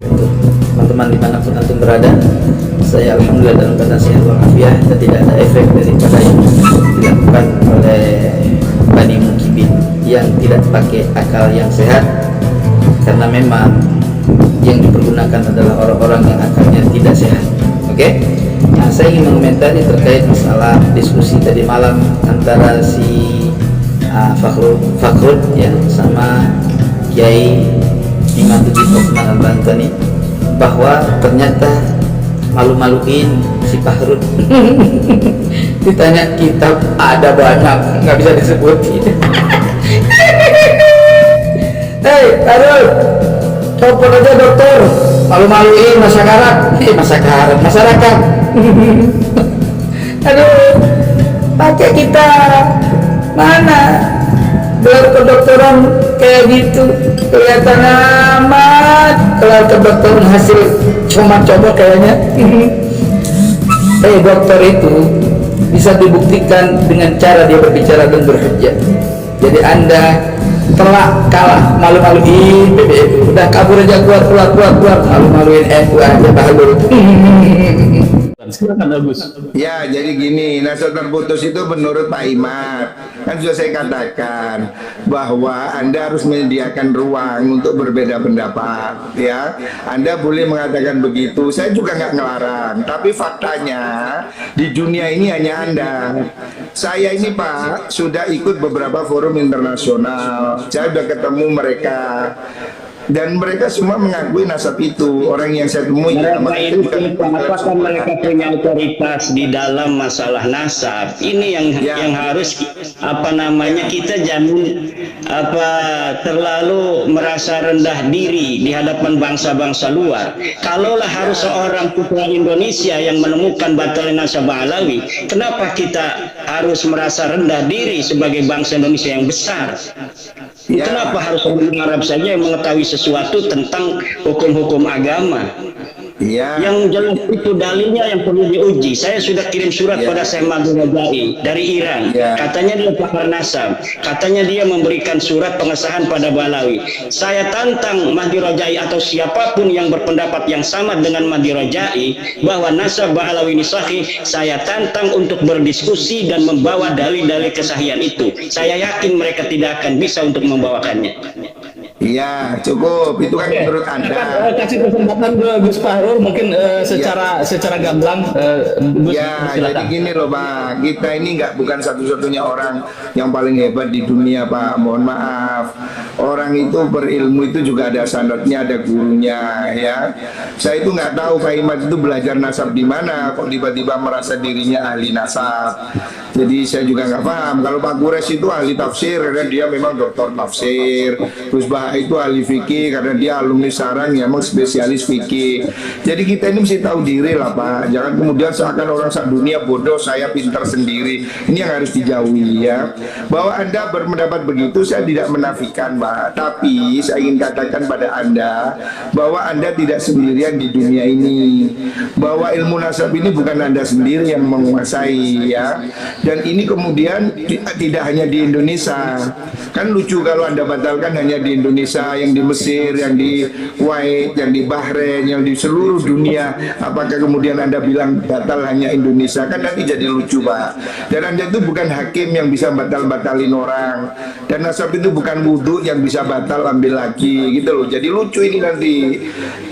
Untuk teman-teman dimanapun antum berada, saya alhamdulillah dalam keadaan sehat walafiat dan tidak ada efek daripada yang dilakukan oleh Bani Mukibin yang tidak pakai akal yang sehat, karena memang yang dipergunakan adalah orang-orang yang akalnya tidak sehat. Oke? Nah, saya ingin mengomentari terkait masalah diskusi tadi malam antara si Fakhrud ya sama Kiai Imaduddin Utsman Al-Bantani, bahwa ternyata malu-maluin si Fakhrud. Ditanya kitab ada banyak, nggak bisa disebutin. Hei Farul, copot aja dokter, malu-maluin masyarakat. Masyarakat. Aduh, pakai kita mana gelar kedokteran kayak gitu, kelihatan amat gelar kedokteran hasil coba kayaknya. Dokter itu bisa dibuktikan dengan cara dia berbicara dan berhujjah. Jadi Anda telah kalah, malu-maluin PBNU, udah kabur aja, keluar malu-maluin NU aja bahlul. Silakan Agus. Ya, jadi gini, nasihat terputus itu menurut Pak Imad, kan sudah saya katakan bahwa Anda harus menyediakan ruang untuk berbeda pendapat, ya. Anda boleh mengatakan begitu, saya juga nggak ngelarang. Tapi faktanya di dunia ini hanya Anda. Saya ini Pak sudah ikut beberapa forum internasional, saya sudah ketemu mereka. Dan mereka semua mengakui nasab itu. Orang yang saya temui, apakah mereka punya otoritas di dalam masalah nasab? Ini yang harus kita jangan terlalu merasa rendah diri di hadapan bangsa-bangsa luar. Kalaulah harus seorang putra Indonesia yang menemukan batal nasab Alawi, kenapa kita harus merasa rendah diri sebagai bangsa Indonesia yang besar? Kenapa harus orang Arab saja yang mengetahui sesuatu tentang hukum-hukum agama? Yang jelas itu dalilnya yang perlu diuji. Saya sudah kirim surat pada Syekh Mahdi Rajai dari Iran. Katanya dia pakar nasab. Katanya dia memberikan surat pengesahan pada Balawi. Saya tantang Mahdi Rajai atau siapapun yang berpendapat yang sama dengan Mahdi Rajai bahwa nasab Balawi ini sahih. Saya tantang untuk berdiskusi dan membawa dalil-dalil kesahihan itu. Saya yakin mereka tidak akan bisa untuk membawakannya. Iya, cukup. Itu kan menurut Anda. Kasih kesempatan ke Gus Fahrul mungkin secara gamblang. Jadi gini loh Pak, kita ini bukan satu-satunya orang yang paling hebat di dunia Pak. Mohon maaf. Orang itu berilmu itu juga ada sanadnya, ada gurunya, ya. Saya itu nggak tahu Pak Imad itu belajar nasab di mana, kok tiba-tiba merasa dirinya ahli nasab. Jadi saya juga nggak paham. Kalau Pak Kures itu ahli tafsir karena dia memang doktor tafsir. Terus itu ahli fikih karena dia alumni sarang yang memang spesialis fikih. Jadi kita ini mesti tahu diri lah Pak. Jangan kemudian seakan orang sak dunia bodoh, saya pintar sendiri. Ini yang harus dijauhi ya. Bahwa Anda berpendapat begitu saya tidak menafikan Pak. Tapi saya ingin katakan pada Anda bahwa Anda tidak sendirian di dunia ini. Bahwa ilmu nasab ini bukan Anda sendiri yang menguasai ya. Dan ini kemudian tidak hanya di Indonesia. Kan lucu kalau Anda batalkan hanya di Indonesia, yang di Mesir, yang di Kuwait, yang di Bahrain, yang di seluruh dunia. Apakah kemudian Anda bilang batal hanya Indonesia? Kan nanti jadi lucu Pak. Dan Anda itu bukan hakim yang bisa batalin orang. Dan nasab itu bukan wudhu yang bisa batal ambil lagi gitu loh. Jadi lucu ini nanti.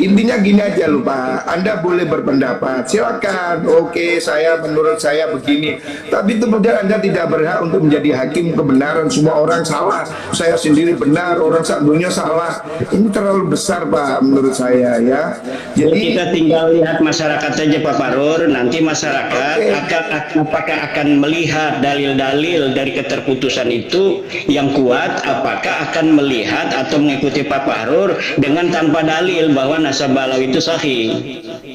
Intinya gini aja loh Pak. Anda boleh berpendapat, silakan. Oke, menurut saya begini. Tapi kemudian Anda tidak berhak untuk menjadi hakim kebenaran. Semua orang salah, saya sendiri benar, orang sak dunia salah. Ini terlalu besar Pak menurut saya ya. Jadi kita tinggal lihat masyarakat saja Pak Farur. Nanti masyarakat apakah akan melihat dalil-dalil dari keterputusan itu yang kuat, apakah akan melihat atau mengikuti Pak Farur dengan tanpa dalil bahwa nasab Balawi itu sahih.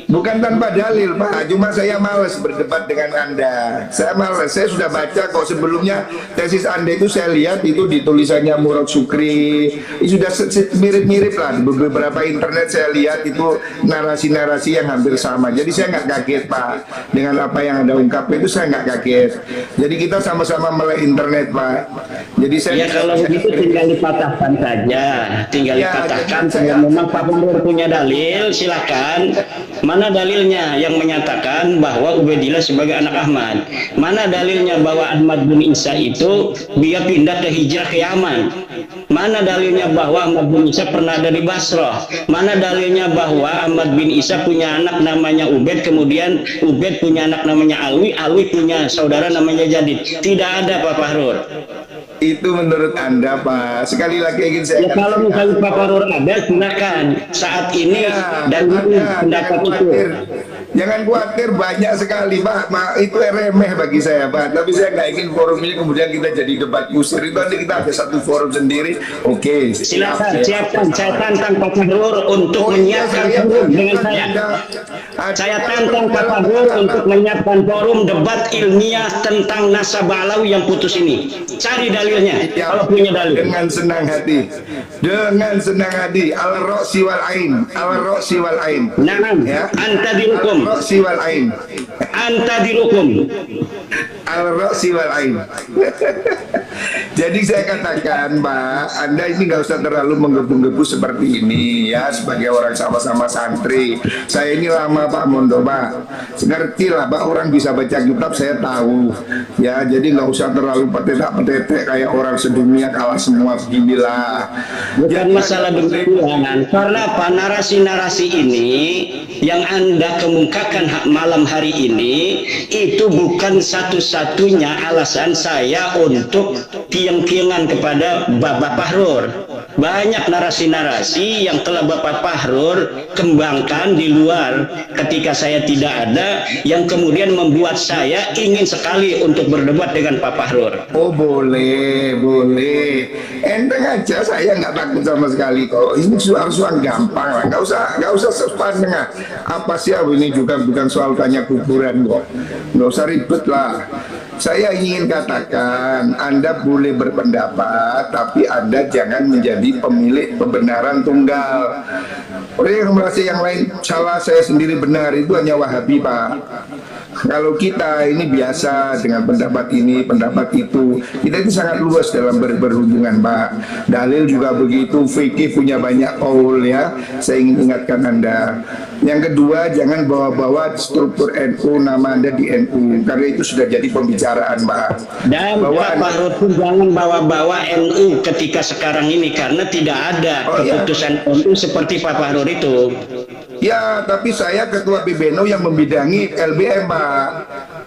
Bukan tanpa dalil Pak, cuma saya malas berdebat dengan Anda. Saya malas, saya sudah baca kok sebelumnya tesis Anda itu saya lihat itu di tulisannya Murad Sukri. Itu sudah mirip-mirip lah. Beberapa internet saya lihat itu narasi-narasi yang hampir sama. Jadi saya nggak kaget Pak dengan apa yang Anda ungkap itu, saya nggak kaget. Jadi kita sama-sama melek internet Pak. Jadi saya ya kalau begitu tinggal dipatahkan saja, tinggal Ya, dipatahkan. jadi saya- Kalau memang Pak Gubernur punya dalil, silakan. Mana dalilnya yang menyatakan bahwa Ubaidillah sebagai anak Ahmad? Mana dalilnya bahwa Ahmad bin Isa itu dia pindah ke hijrah ke Yaman? Mana dalilnya bahwa Ahmad bin Isa pernah ada di Basrah? Mana dalilnya bahwa Ahmad bin Isa punya anak namanya Ubaid, kemudian Ubaid punya anak namanya Alwi, Alwi punya saudara namanya Jadid? Tidak ada Pak Fahrur. itu menurut Anda Pak. Sekali lagi ingin saya Ya kalau misalnya Pak Fahrur ada, silakan saat ini dan pendapat itu. Jangan khawatir, banyak sekali Pak. Itu remeh bagi saya Pak. Tapi saya nggak ingin forum ini kemudian kita jadi debat kusir. Itu nanti kita ada satu forum sendiri. Oke. Silakan, siapkan. Saya tantang Pak Fahrur untuk menyiapkan forum dengan saya. Saya tantang Pak Fahrur untuk menyiapkan forum debat ilmiah tentang nasabah Alawi yang putus ini. Cari dalilnya, Ya, kalau punya dalil. dengan senang hati, dengan senang hati. Al-Roksi wal Ain, Al-Roksi wal Ain. Naam, Ya. anta dirukum, Al-Roksi wal Ain, anta dirukum. Al-Roksi wal Ain. Jadi saya katakan Pak, Anda ini nggak usah terlalu menggebu-gebu seperti ini ya, sebagai orang sama-sama santri. Saya ini lama Pak Mondo Pak, ngerti lah Pak, orang bisa baca kitab saya tahu ya. Jadi nggak usah terlalu petetek-petetek kayak orang sedunia kalah semua beginilah. Bukan masalah demikian, karena apa, narasi-narasi ini yang Anda kemukakan malam hari ini itu bukan satu-satunya alasan saya untuk tiang-tiangan kepada Bapak Fahrur. Banyak narasi-narasi yang telah Bapak Fahrur kembangkan di luar ketika saya tidak ada, yang kemudian membuat saya ingin sekali untuk berdebat dengan Pak Fahrur. Oh boleh, boleh. Enteng aja, saya nggak takut sama sekali kok. Ini harus soal gampang lah, nggak usah sepaneng. Apa sih ini juga bukan soal tanya kuburan kok. Nggak usah ribet lah. Saya ingin katakan, Anda boleh berpendapat, tapi Anda jangan menjadi pemilik kebenaran tunggal. Orang yang merasa yang lain salah, saya sendiri benar, itu hanya Wahabi Pak. Kalau kita ini biasa dengan pendapat ini, pendapat itu, kita itu sangat luas dalam berhubungan Pak. Dalil juga begitu, fikih punya banyak qaul ya. Saya ingin ingatkan Anda. Yang kedua, jangan bawa-bawa struktur NU, nama Anda di NU, karena itu sudah jadi pembicaraan Pak. Dan Pak Fahrur pun jangan bawa-bawa NU ketika sekarang ini, karena tidak ada keputusan NU seperti Pak Fahrur itu. Ya, tapi saya ketua PBNU yang membidangi LBM Pak.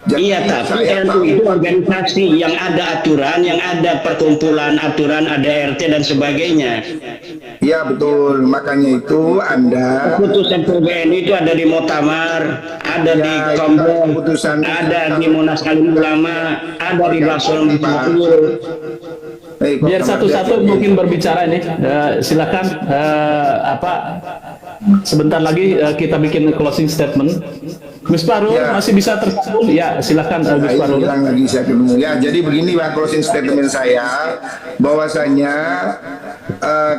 Jadi Iya, tapi saya NU tahu. itu organisasi yang ada aturan, yang ada perkumpulan aturan, ada RT dan sebagainya. Ya betul, makanya itu Anda Keputusan PBNU itu ada di Muktamar, ada di itu Kombo, keputusan ada di Munas Alim Ulama, ada di Rasul Mufakir. Biar satu-satu mungkin berbicara ini. Silakan sebentar lagi kita bikin closing statement. Gus Fahrur Ya. masih bisa tersambung? Ya, silakan Gus Fahrur. hilang lagi saya ketemu. Ya, jadi begini Pak, closing statement saya bahwasanya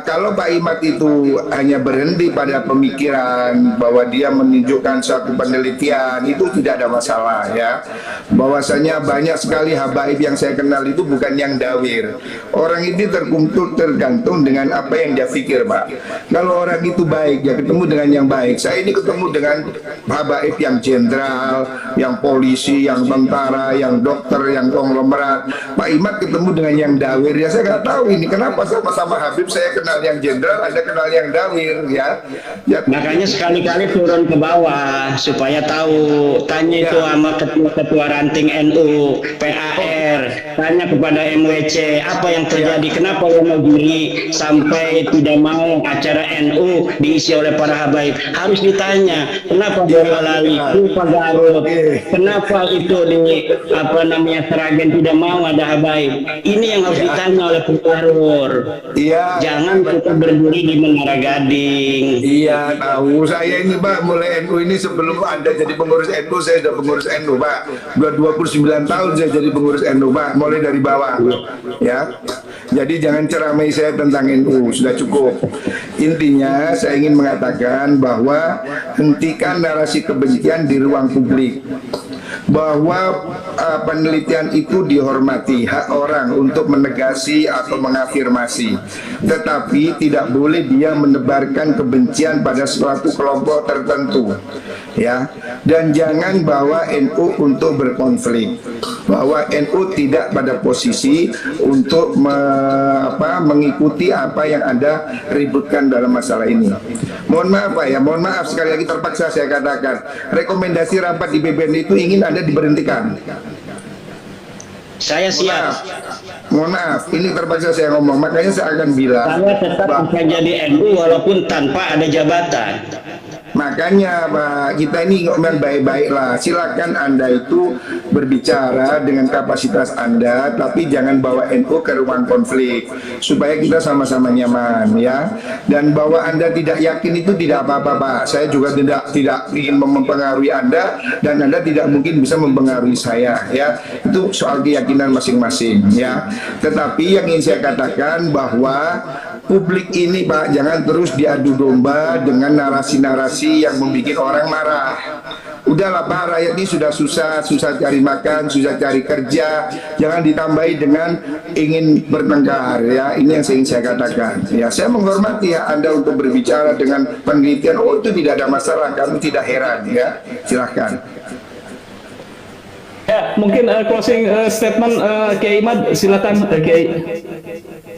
kalau Pak Imad itu hanya berhenti pada pemikiran bahwa dia menunjukkan suatu penelitian, itu tidak ada masalah ya. Bahwasanya banyak sekali habaib yang saya kenal itu bukan yang dawir. Orang ini tergantung dengan apa yang dia pikir Pak. Kalau orang itu baik, ya ketemu dengan yang baik. Saya ini ketemu dengan habaib yang jenderal, yang polisi, yang tentara, yang dokter, yang konglomerat. Pak Imad ketemu dengan yang dawir, ya saya nggak tahu ini kenapa sama-sama Habib saya kenal yang jenderal, Anda kenal yang dawir ya. Makanya sekali-kali turun ke bawah supaya tahu, tanya itu sama ketua-ketua ranting NU, PAR, tanya kepada MWC apa yang terjadi, kenapa Wonogiri sampai tidak mau acara NU diisi oleh para habaib. Harus ditanya kenapa Boyolali, Pak Garut, kenapa itu di Seragen tidak mau ada habaib. Ini yang harus ditanya oleh Pak Fahrur. Iya, Jangan kita berdiri di Menara Gading. Iya, tahu. Saya ini Pak, mulai NU ini sebelum Anda jadi pengurus NU, saya sudah pengurus NU Pak. Sudah 29 tahun saya jadi pengurus NU Pak, mulai dari bawah. Ya. Jadi jangan ceramai saya tentang NU, sudah cukup. Intinya saya ingin mengatakan bahwa hentikan narasi kebencian di ruang publik. Bahwa penelitian itu dihormati, hak orang untuk menegasi atau mengafirmasi, tetapi tidak boleh dia menebarkan kebencian pada suatu kelompok tertentu, ya. Dan jangan bawa NU untuk berkonflik, bahwa NU tidak pada posisi untuk mengikuti apa yang Anda ributkan dalam masalah ini. Mohon maaf Pak ya, mohon maaf sekali lagi terpaksa saya katakan, rekomendasi rapat di PBNU itu ingin Anda diberhentikan. Saya siap. Mohon maaf, ini terpaksa saya ngomong, makanya saya akan bilang Saya tetap akan jadi NU walaupun tanpa ada jabatan. Makanya Pak, kita ini ngomong baik-baik lah. Silakan Anda itu berbicara dengan kapasitas Anda, tapi jangan bawa NU ke ruang konflik, supaya kita sama-sama nyaman ya. Dan bahwa Anda tidak yakin itu tidak apa-apa Pak. Saya juga tidak ingin mempengaruhi Anda, dan Anda tidak mungkin bisa mempengaruhi saya ya. Itu soal keyakinan masing-masing ya. Tetapi yang ingin saya katakan bahwa publik ini Pak, jangan terus diadu domba dengan narasi-narasi yang membuat orang marah. Udahlah Pak, rakyat ini sudah susah cari makan, susah cari kerja. Jangan ditambahi dengan ingin bertengkar ya. Ini yang ingin saya katakan ya. Saya menghormati ya Anda untuk berbicara dengan penelitian. Oh itu tidak ada masalah, kami tidak heran ya. Silahkan. Ya, mungkin closing statement Kiai Imad, silakan Kiai.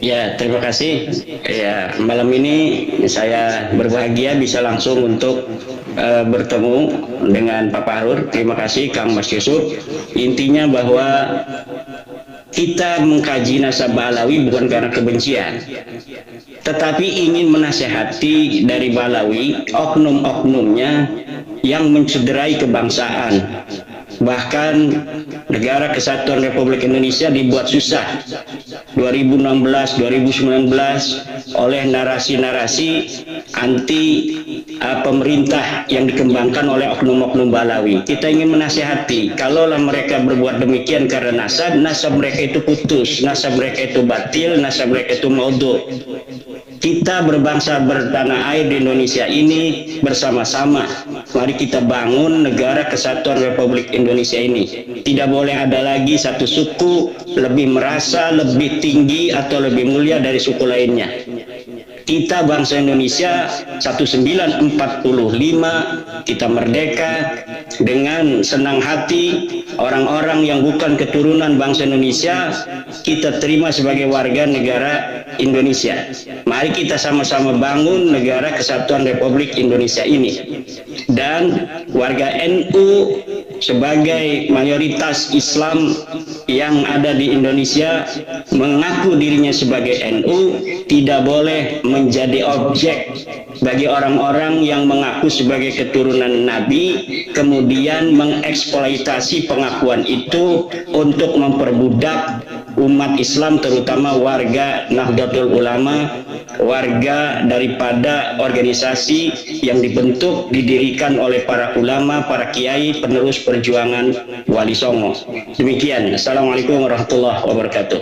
Ya, terima kasih. Ya, malam ini saya berbahagia bisa langsung untuk bertemu dengan Pak Fahrur. Terima kasih Kang Mas Yusuf. Intinya bahwa kita mengkaji nasabah Alawi bukan karena kebencian, tetapi ingin menasehati dari Balawi oknum-oknumnya yang mencederai kebangsaan. Bahkan negara kesatuan Republik Indonesia dibuat susah 2016, 2019 oleh narasi-narasi anti pemerintah yang dikembangkan oleh oknum-oknum Balawi. Kita ingin menasehati, kalaulah mereka berbuat demikian karena nasab mereka itu putus, nasab mereka itu batil, nasab mereka itu maudhu. Kita berbangsa bertanah air di Indonesia ini bersama-sama. Mari kita bangun negara kesatuan Republik Indonesia ini. Tidak boleh ada lagi satu suku lebih merasa lebih tinggi atau lebih mulia dari suku lainnya. Kita bangsa Indonesia 1945, kita merdeka dengan senang hati. Orang-orang yang bukan keturunan bangsa Indonesia kita terima sebagai warga negara Indonesia. Mari kita sama-sama bangun negara kesatuan Republik Indonesia ini. Dan warga NU sebagai mayoritas Islam yang ada di Indonesia mengaku dirinya sebagai NU tidak boleh menjadi objek bagi orang-orang yang mengaku sebagai keturunan Nabi kemudian mengeksploitasi pengakuan itu untuk memperbudak umat Islam, terutama warga Nahdlatul Ulama, warga daripada organisasi yang dibentuk didirikan oleh para ulama, para kiai penerus perjuangan Wali Songo. Demikian. Assalamualaikum warahmatullahi wabarakatuh.